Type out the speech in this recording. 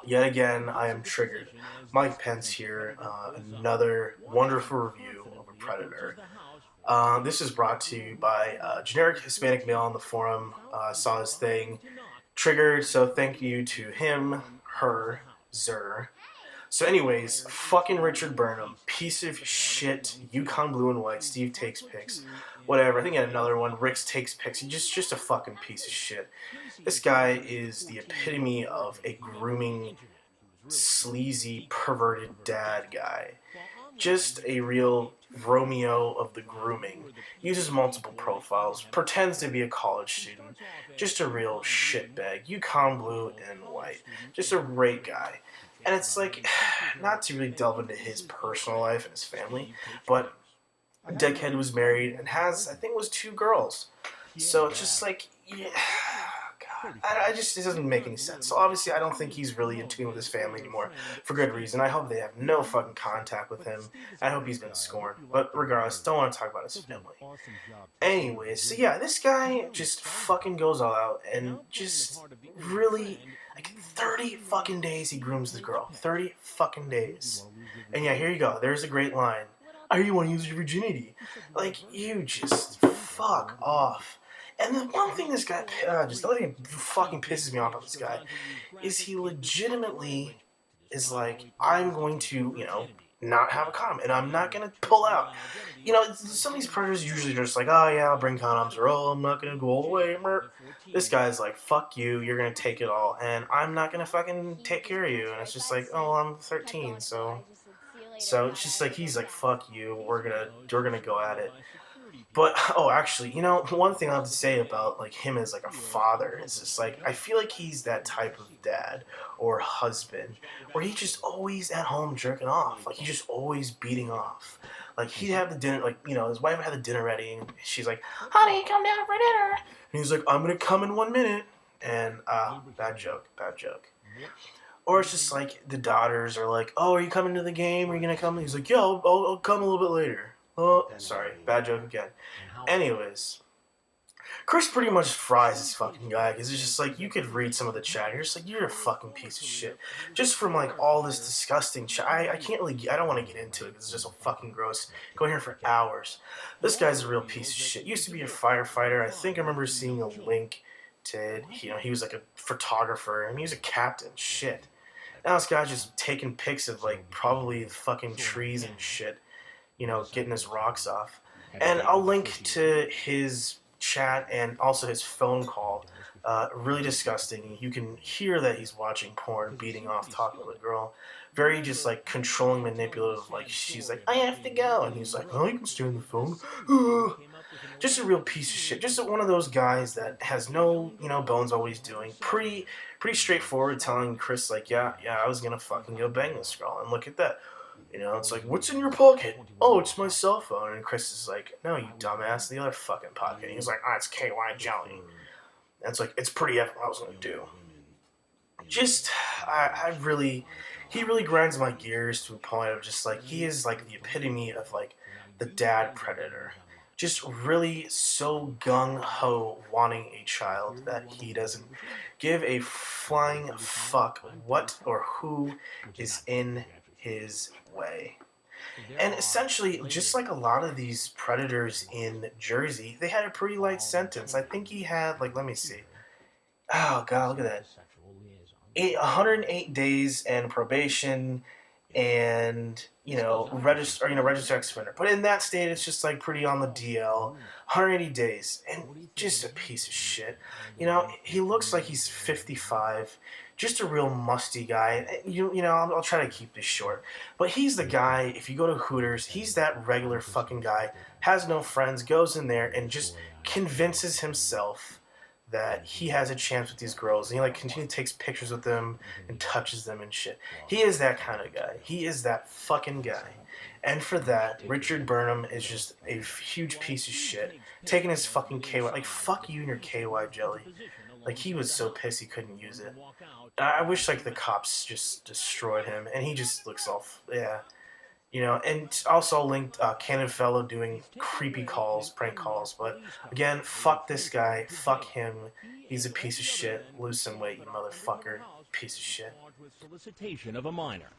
Yet again, I am triggered. Mike Pence here, another wonderful review of a Predator. This is brought to you by generic Hispanic male on the forum. Saw his thing, triggered, so thank you to him, her, Zer. So, anyways, fucking Richard Burnham, piece of shit, Yukon Blue and White, Steve Takes Pics, whatever. I think I had another one, Rick's Takes Pics. He's just a fucking piece of shit. This guy is the epitome of a grooming, sleazy, perverted dad guy. Just a real Romeo of the grooming. Uses multiple profiles, pretends to be a college student. Just a real shitbag. Yukon Blue and White. Just a great guy. And it's like, not to really delve into his personal life and his family, but Deckhead was married and has, I think it was 2 girls. So it's just like, yeah, God, it doesn't make any sense. So obviously, I don't think he's really in tune with his family anymore, for good reason. I hope they have no fucking contact with him. I hope he's been scorned. But regardless, don't want to talk about his family. Anyways, so yeah, this guy just fucking goes all out and just really, like, 30 fucking days he grooms this girl. 30 fucking days. And yeah, here you go. There's a great line. I hear you want to use your virginity. Like, you just fuck off. And the one thing this guy, the other thing that fucking pisses me off about this guy, is he legitimately is like, I'm going to, not have a condom, and I'm not going to pull out. Some of these predators usually just like, oh yeah, I'll bring condoms, or oh, I'm not going to go all the way. This guy's like, fuck you, you're going to take it all, and I'm not going to fucking take care of you. And it's just like, oh, well, I'm 13, so it's just like, he's like, fuck you, we're gonna go at it. But, oh, actually, one thing I have to say about, like, him as, like, a father is just, like, I feel like he's that type of dad or husband where he's just always at home jerking off. Like, he's just always beating off. Like, he'd have the dinner, like, his wife would have the dinner ready, and she's like, honey, come down for dinner. And he's like, I'm gonna come in 1 minute. And, bad joke. Or it's just like the daughters are like, oh, are you coming to the game? Are you gonna come? And he's like, yeah, I'll come a little bit later. Oh, sorry, bad joke again. Anyways, Chris pretty much fries this fucking guy because it's just like, you could read some of the chat. You're just like, you're a fucking piece of shit. Just from like all this disgusting chat. I can't really, I don't want to get into it because it's just so fucking gross. Go here for hours. This guy's a real piece of shit. Used to be a firefighter. I think I remember seeing a link to, he was like a photographer. I mean, he was a captain. Shit. Now this guy's just taking pics of like probably the fucking trees and shit. Getting his rocks off. And I'll link to his chat and also his phone call. Really disgusting. You can hear that he's watching porn, beating off, talking to the girl. Very just like controlling, manipulative. Like, she's like, I have to go. And he's like, oh, you can stay on the phone. Just a real piece of shit. Just one of those guys that has no, bones always doing. Pretty straightforward, telling Chris, like, yeah, I was going to fucking go bang this girl. And look at that. It's like, what's in your pocket? Oh, it's my cell phone. And Chris is like, no, you dumbass, the other fucking pocket. And he's like, it's KY jelly. And it's like, it's pretty evident what I was going to do. Just, he really grinds my gears to a point of just like, he is like the epitome of like the dad predator. Just really so gung-ho wanting a child that he doesn't give a flying fuck what or who is in his way. And essentially, just like a lot of these predators in Jersey, they had a pretty light sentence. I think he had, like, let me see. Oh, God, look at that. 108 days and probation and, register sex offender. But in that state, it's just, like, pretty on the DL. 180 days. And just a piece of shit. He looks like he's 55. Just a real musty guy. I'll try to keep this short. But he's the guy, if you go to Hooters, he's that regular fucking guy, has no friends, goes in there and just convinces himself that he has a chance with these girls. And he, like, continually takes pictures with them and touches them and shit. He is that kind of guy. He is that fucking guy. And for that, Richard Burnham is just a huge piece of shit. Taking his fucking KY. Like, fuck you and your KY jelly. Like, he was so pissed he couldn't use it. I wish, like, the cops just destroyed him. And he just looks all, yeah. And also linked Candidfellow doing creepy calls, prank calls. But again, fuck this guy, fuck him. He's a piece of shit. Lose some weight, you motherfucker, piece of shit. Charged with solicitation of a minor.